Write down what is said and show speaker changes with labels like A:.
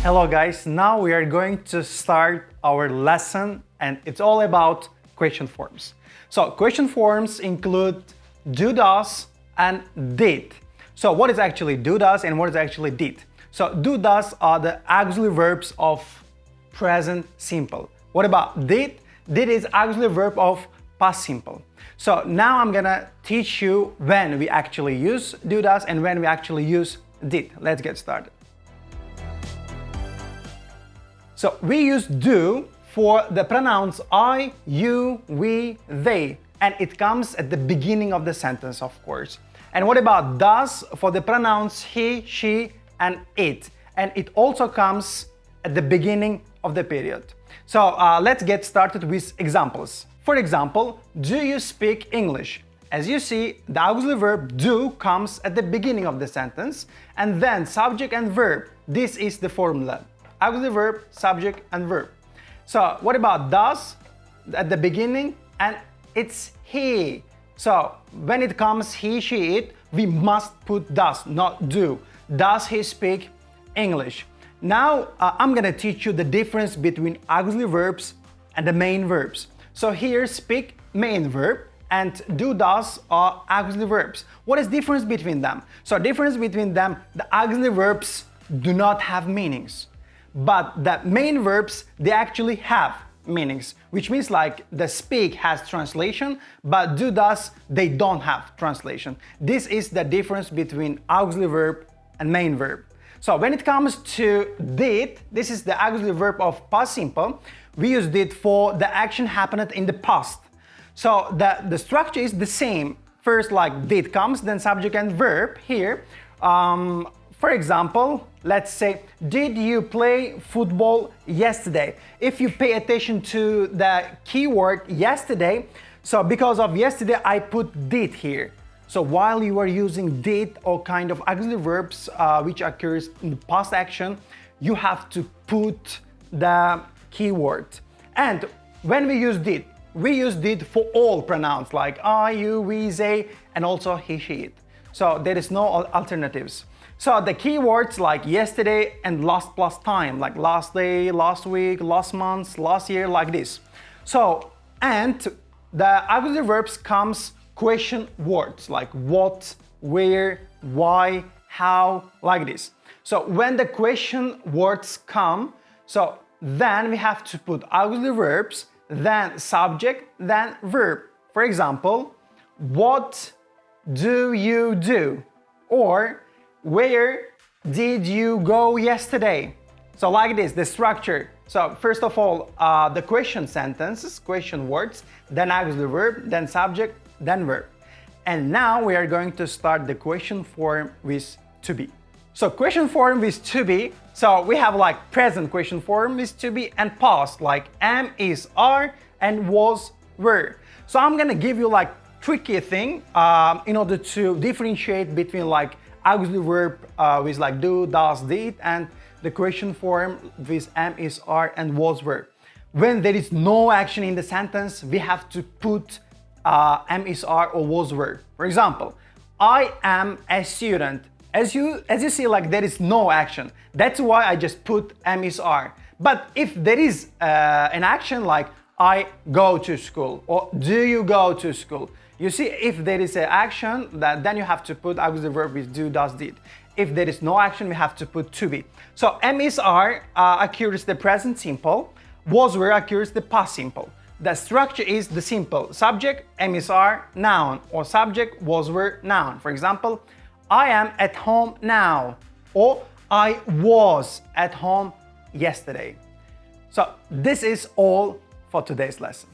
A: Hello guys, now we are going to start our lesson and it's all about question forms. So question forms include do, does and did. So what is actually do, does and what is actually did? So do, does are the auxiliary verbs of present simple. What about did? Did is auxiliary verb of past simple. So now I'm gonna teach you when we actually use do, does and when we actually use did. Let's get started. So we use do for the pronouns I, you, we, they, and it comes at the beginning of the sentence, of course. And what about does for the pronouns he, she, and it, and it also comes at the beginning of the period. So let's get started with examples. For example, do you speak English? As you see, the auxiliary verb do comes at the beginning of the sentence, and then subject and verb. This is the formula. Auxiliary verb, subject, and verb. So what about does at the beginning? And it's he. So when it comes he, she, it, we must put does, not do. Does he speak English? Now I'm gonna teach you the difference between auxiliary verbs and the main verbs. So here speak main verb and do, does are auxiliary verbs. What is the difference between them? So difference between them, the auxiliary verbs do not have meanings. But the main verbs, they actually have meanings, which means like the speak has translation, but do, does, they don't have translation. This is the difference between auxiliary verb and main verb. So when it comes to did, this is the auxiliary verb of past simple. We use did for the action happened in the past. So the structure is the same. First like did comes, then subject and verb here. For example, let's say, did you play football yesterday? If you pay attention to the keyword yesterday, so because of yesterday, I put did here. So while you are using did or kind of auxiliary verbs which occurs in the past action, you have to put the keyword. And when we use did for all pronouns like I, you, we, they, and also he, she, it. So there is no alternatives. So the keywords like yesterday and last plus time, like last day, last week, last month, last year, like this. So, and the auxiliary verbs comes question words like what, where, why, how, like this. So when the question words come, so then we have to put auxiliary verbs, then subject, then verb. For example, what do you do? Or where did you go yesterday? So like this, the structure. So first of all, the question sentences, question words, then auxiliary verb, then subject, then verb. And now we are going to start the question form with to be. So question form with to be, so we have like present question form with to be and past like am, is, are, and was, were. So I'm gonna give you like tricky thing in order to differentiate between like auxiliary verb with like do, does, did, and the question form with am, is, are, and was, were. When there is no action in the sentence, we have to put am, is, are, or was, were. For example, I am a student. As you see, like there is no action. That's why I just put am, is, are. But if there is an action like I go to school or do you go to school, you see, if there is an action, then you have to put auxiliary verb with do, does, did. If there is no action, we have to put to be. So am, is, are occurs the present simple, was, were occurs the past simple. The structure is the simple subject, am, is, are, noun, or subject, was, were, noun. For example, I am at home now, or I was at home yesterday. So this is all for today's lesson.